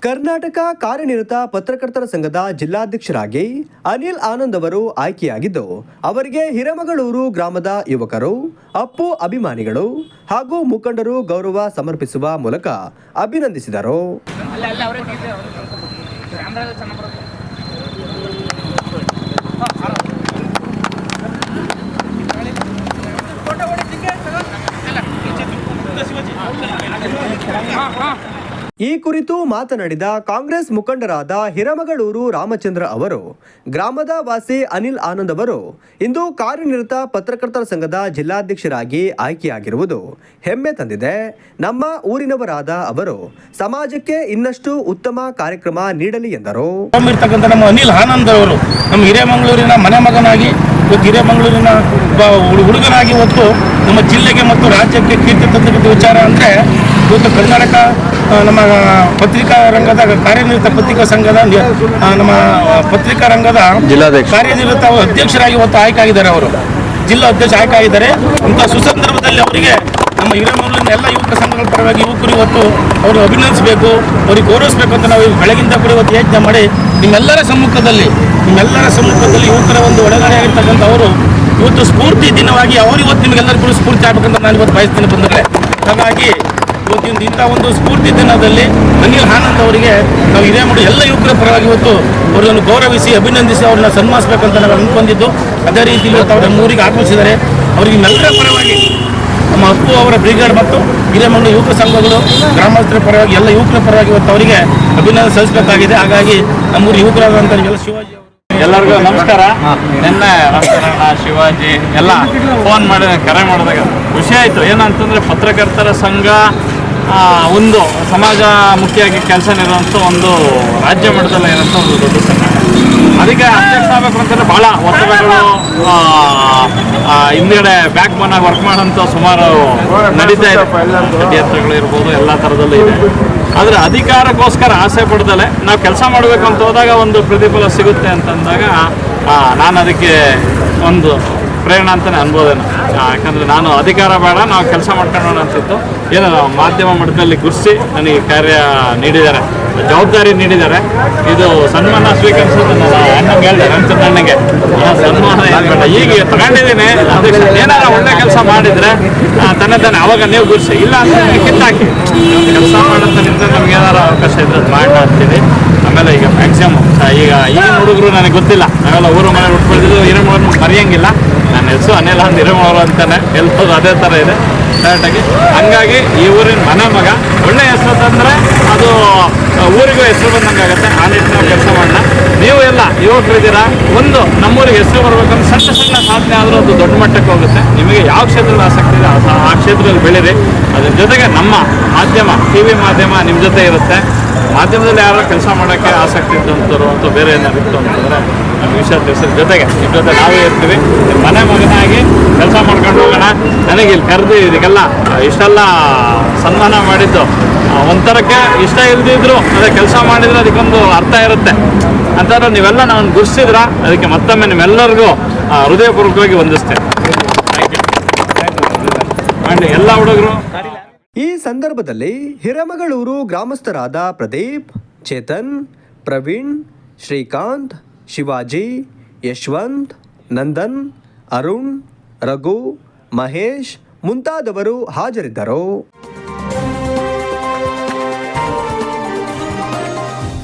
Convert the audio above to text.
ಕರ್ನಾಟಕ ಕಾರ್ಯನಿರತ ಪತ್ರಕರ್ತರ ಸಂಘದ ಜಿಲ್ಲಾಧ್ಯಕ್ಷರಾಗಿ ಅನಿಲ್ ಆನಂದ್ ಅವರು ಆಯ್ಕೆಯಾಗಿದ್ದು, ಅವರಿಗೆ ಹಿರೇಮಗಳೂರು ಗ್ರಾಮದ ಯುವಕರು, ಅಪ್ಪು ಅಭಿಮಾನಿಗಳು ಹಾಗೂ ಮುಖಂಡರು ಗೌರವ ಸಮರ್ಪಿಸುವ ಮೂಲಕ ಅಭಿನಂದಿಸಿದರು. ಈ ಕುರಿತು ಮಾತನಾಡಿದ ಕಾಂಗ್ರೆಸ್ ಮುಖಂಡರಾದ ಹಿರೇಮಗಳೂರು ರಾಮಚಂದ್ರ ಅವರು, ಗ್ರಾಮದ ವಾಸಿ ಅನಿಲ್ ಆನಂದ್ ಅವರು ಇಂದು ಕಾರ್ಯನಿರತ ಪತ್ರಕರ್ತರ ಸಂಘದ ಜಿಲ್ಲಾಧ್ಯಕ್ಷರಾಗಿ ಆಯ್ಕೆಯಾಗಿರುವುದು ಹೆಮ್ಮೆ ತಂದಿದೆ. ನಮ್ಮ ಊರಿನವರಾದ ಅವರು ಸಮಾಜಕ್ಕೆ ಇನ್ನಷ್ಟು ಉತ್ತಮ ಕಾರ್ಯಕ್ರಮ ನೀಡಲಿ ಎಂದರು. ನಮ್ಮ ಅನಿಲ್ ಆನಂದ್ ಅವರು ನಮ್ಮ ಹಿರೇಮಗಳೂರಿನ ಮನೆ ಮಗನಾಗಿ ಹಿರೇಮಗಳೂರಿನ ಹುಡುಗನಾಗಿ ಇವತ್ತು ನಮ್ಮ ಜಿಲ್ಲೆಗೆ ಮತ್ತು ರಾಜ್ಯಕ್ಕೆ ಕೀರ್ತಿ ತಂದಿದ್ದ ವಿಚಾರ ಅಂದರೆ ಇವತ್ತು ಕರ್ನಾಟಕ ನಮ್ಮ ಪತ್ರಿಕಾ ರಂಗದ ಕಾರ್ಯನಿರತ ಪತ್ರಿಕಾ ಸಂಘದ ನಮ್ಮ ಪತ್ರಿಕಾ ರಂಗದ ಕಾರ್ಯನಿರತ ಅಧ್ಯಕ್ಷರಾಗಿ ಇವತ್ತು ಆಯ್ಕೆ ಆಗಿದ್ದಾರೆ. ಅವರು ಜಿಲ್ಲಾ ಅಧ್ಯಕ್ಷ ಆಯ್ಕೆ ಆಗಿದ್ದಾರೆ. ಇಂಥ ಸುಸಂದರ್ಭದಲ್ಲಿ ಅವರಿಗೆ ನಮ್ಮ ಹಿರೇಮಗಳೂರಿನ ಎಲ್ಲ ಯುವಕ ಸಂಘಗಳ ಪರವಾಗಿ ಯುವಕರು ಇವತ್ತು ಅವರು ಅಭಿನಂದಿಸಬೇಕು, ಅವ್ರಿಗೆ ಗೌರವಿಸಬೇಕು ಅಂತ ನಾವು ಬೆಳಗಿಂದ ಕೂಡ ಇವತ್ತು ಯೋಚನೆ ಮಾಡಿ ನಿಮ್ಮೆಲ್ಲರ ಸಮ್ಮುಖದಲ್ಲಿ ಯುವಕರ ಒಂದು ಒಳಗಡೆಯಾಗಿರ್ತಕ್ಕಂಥ ಅವರು ಇವತ್ತು ಸ್ಫೂರ್ತಿ ದಿನವಾಗಿ ಅವರು ಇವತ್ತು ನಿಮಗೆಲ್ಲರಿಗೂ ಕೂಡ ಸ್ಫೂರ್ತಿ ಆಗಬೇಕಂತ ನಾನು ಇವತ್ತು ಬಯಸ್ತೀನಿ ಬಂದರೆ. ಹಾಗಾಗಿ ಇವತ್ತಿನ ಇಂಥ ಒಂದು ಸ್ಫೂರ್ತಿ ದಿನದಲ್ಲಿ ಅನಿಲ್ ಆನಂದ್ ಅವರಿಗೆ ನಾವು ಹಿರೇಮಗಳೂರು ಎಲ್ಲ ಯುವಕರ ಪರವಾಗಿ ಇವತ್ತು ಅವರನ್ನು ಗೌರವಿಸಿ ಅಭಿನಂದಿಸಿ ಅವ್ರನ್ನ ಸನ್ಮಾನಿಸಬೇಕಂತ ನಾವು ಅಂದ್ಕೊಂಡಿದ್ದು. ಅದೇ ರೀತಿ ಇವತ್ತು ಅವರ ಊರಿಗೆ ಆಗಮಿಸಿದ್ದಾರೆ. ಅವರಿಗೆ ನಿಮ್ಮೆಲ್ಲರ ಪರವಾಗಿ ನಮ್ಮ ಅಪ್ಪು ಅವರ ಬ್ರಿಗೇಡ್ ಮತ್ತು ಹಿರೇಮಗಳೂರು ಯುವಕ ಸಂಘಗಳು ಗ್ರಾಮಸ್ಥರ ಪರವಾಗಿ ಎಲ್ಲ ಯುವಕರ ಪರವಾಗಿ ಇವತ್ತು ಅವರಿಗೆ ಅಭಿನಂದನೆ ಸಲ್ಲಿಸಬೇಕಾಗಿದೆ. ಹಾಗಾಗಿ ನಮ್ಮೂರು ಯುವಕರಾದಂಥ ಶಿವಾಜಿ ಎಲ್ಲರಿಗೂ ನಮಸ್ಕಾರ. ನಿನ್ನೆ ಶಿವಾಜಿ ಎಲ್ಲ ಫೋನ್ ಮಾಡಿ ಕರೆ ಮಾಡಿದಾಗ ಖುಷಿ ಆಯಿತು. ಏನಂತಂದರೆ ಪತ್ರಕರ್ತರ ಸಂಘ ಒಂದು ಸಮಾಜ ಮುಖಿಯಾಗಿ ಕೆಲಸ ನೀಡುವಂಥ ಒಂದು ರಾಜ್ಯ ಮಟ್ಟದಲ್ಲಿ ಇರೋಂಥ ಒಂದು ದೊಡ್ಡ ಸಂಘ. ಅದಕ್ಕೆ ಅಧ್ಯಕ್ಷ ಆಗಬೇಕು ಅಂತಂದರೆ ಭಾಳ ಒತ್ತಡಗಳು ಹಿಂದುಗಡೆ ಬ್ಯಾಕ್ ಬೋನಾಗಿ ವರ್ಕ್ ಮಾಡೋಂಥ ಸುಮಾರು ನಡೀತಾ ಇದೆ. ಷಡ್ಯಂತ್ರಗಳು ಇರ್ಬೋದು, ಎಲ್ಲ ಥರದಲ್ಲೂ ಇದೆ. ಆದರೆ ಅಧಿಕಾರಕ್ಕೋಸ್ಕರ ಆಸೆ ಪಡ್ದಲೆ ನಾವು ಕೆಲಸ ಮಾಡಬೇಕು ಅಂತ ಹೋದಾಗ ಒಂದು ಪ್ರತಿಫಲ ಸಿಗುತ್ತೆ ಅಂತಂದಾಗ ನಾನು ಅದಕ್ಕೆ ಒಂದು ಪ್ರೇರಣೆ ಅಂತಲೇ ಅನ್ಬೋದೇನು. ಯಾಕಂದರೆ ನಾನು ಅಧಿಕಾರ ಬೇಡ, ನಾವು ಕೆಲಸ ಮಾಡ್ಕೊಳ್ಳೋಣ ಅಂತಿತ್ತು. ಏನೋ ಮಾಧ್ಯಮ ಮಟ್ಟದಲ್ಲಿ ಗುರುತಿಸಿ ನನಗೆ ಕಾರ್ಯ ನೀಡಿದ್ದಾರೆ, ಜವಾಬ್ದಾರಿ ನೀಡಿದ್ದಾರೆ. ಇದು ಸನ್ಮಾನ ಸ್ವೀಕರಿಸೋದು ನನ್ನ ಅಣ್ಣಂಗೆ ಹೇಳಿದೆ, ರಾಮಚಂದ್ರಣ್ಣಗೆ ಸನ್ಮಾನ ಏನು ಬೇಡ, ಈಗ ತಗೊಂಡಿದ್ದೀನಿ ಅಧ್ಯಕ್ಷ, ಏನಾರ ಒಳ್ಳೆ ಕೆಲಸ ಮಾಡಿದರೆ ತಾನೇ ಅವಾಗ ನೀವು ಗುರುಸಿ, ಇಲ್ಲ ಅಂತ ಕಿತ್ತಾಕಿ ಕೆಲಸ ಮಾಡೋಂಥ ನಿಂತ ನಮ್ಗೆ ಏನಾರು ಅವಕಾಶ ಇದ್ರೆ ಅದು ಮಾಡೋಣ ಅಂತೀನಿ. ಆಮೇಲೆ ಈಗ ಮ್ಯಾಕ್ಸಿಮಮ್ ಈಗ ಈಗಿನ ಹುಡುಗರು ನನಗೆ ಗೊತ್ತಿಲ್ಲ, ನಾವೆಲ್ಲ ಊರು ಮನೆ ಉಟ್ಕೊಳ್ತಿದ್ದು ಹಿರೇಮಗಳೂರು ಮರೆಯಂಗಿಲ್ಲ. ನನ್ನ ಹೆಸರು ಅನಿಲ್ ಆನಂದ್ ಹಿರೇಮಗಳೂರು ಅಂತಾನೆ ಎಲ್ಲೋದು ಅದೇ ಥರ ಇದೆ ಕರೆಕ್ಟಾಗಿ. ಹಂಗಾಗಿ ಈ ಊರಿನ ಮನೆ ಮಗ ಒಳ್ಳೆ ಹೆಸರು ತಂದರೆ ಅದು ಊರಿಗೂ ಹೆಸರು ಬಂದಂಗೆ ಆಗುತ್ತೆ. ಆ ನಿಟ್ಟಿನಲ್ಲಿ ಕೆಲಸ ಮಾಡೋಣ. ನೀವು ಎಲ್ಲ ಯುವಕರಿದ್ದೀರಾ, ಒಂದು ನಮ್ಮೂರಿಗೆ ಹೆಸರು ಬರ್ಬೇಕಂದ್ರೆ ಸಣ್ಣ ಸಣ್ಣ ಸಾಧನೆ ಆದರೂ ಅದು ದೊಡ್ಡ ಮಟ್ಟಕ್ಕೆ ಹೋಗುತ್ತೆ. ನಿಮಗೆ ಯಾವ ಕ್ಷೇತ್ರದಲ್ಲಿ ಆಸಕ್ತಿ ಇದೆ ಆ ಕ್ಷೇತ್ರದಲ್ಲಿ ಬೆಳೀರಿ. ಅದ್ರ ಜೊತೆಗೆ ನಮ್ಮ ಮಾಧ್ಯಮ, TV ಮಾಧ್ಯಮ ನಿಮ್ಮ ಜೊತೆ ಇರುತ್ತೆ. ಮಾಧ್ಯಮದಲ್ಲಿ ಯಾರೋ ಕೆಲಸ ಮಾಡೋಕ್ಕೆ ಆಸಕ್ತಿ ಇದ್ದಂಥವ್ರು ಅಥವಾ ಬೇರೆ ಏನಾದ್ರು ಇತ್ತು ಅಂತಂದರೆ ನಮ್ಮ ವಿಷಯ ತಿಳಿಸಿದ ಜೊತೆಗೆ ನಿಮ್ಮ ಜೊತೆ ನಾವೇ ಇರ್ತೀವಿ. ಮನೆ ಮಗನಾಗಿ ಕೆಲಸ ಮಾಡ್ಕೊಂಡು ಹೋಗೋಣ. ನನಗೆ ಇಲ್ಲಿ ಕರೆದು ಇದಕ್ಕೆಲ್ಲ ಇಷ್ಟೆಲ್ಲ ಸನ್ಮಾನ ಮಾಡಿದ್ದು ಒಂಥರಕ್ಕೆ ಇಷ್ಟ ಇಲ್ದಿದ್ರು ಅದೇ ಕೆಲಸ ಮಾಡಿದರೆ ಅದಕ್ಕೊಂದು ಅರ್ಥ ಇರುತ್ತೆ ಅಂತಂದ್ರೆ ನೀವೆಲ್ಲ ನಾನು ಗುರುತಿಸಿದ್ರ ಅದಕ್ಕೆ ಮತ್ತೊಮ್ಮೆ ನಿಮ್ಮೆಲ್ಲರಿಗೂ ಹೃದಯಪೂರ್ವಕವಾಗಿ ವಂದಿಸ್ತೇನೆ. ಥ್ಯಾಂಕ್ ಯು ಎಲ್ಲ ಹುಡುಗರು. ಈ ಸಂದರ್ಭದಲ್ಲಿ ಹಿರೇಮಗಳೂರು ಗ್ರಾಮಸ್ಥರಾದ ಪ್ರದೀಪ್, ಚೇತನ್, ಪ್ರವೀಣ್, ಶ್ರೀಕಾಂತ್, ಶಿವಾಜಿ, ಯಶವಂತ್, ನಂದನ್, ಅರುಣ್, ರಘು, ಮಹೇಶ್ ಮುಂತಾದವರು ಹಾಜರಿದ್ದರು.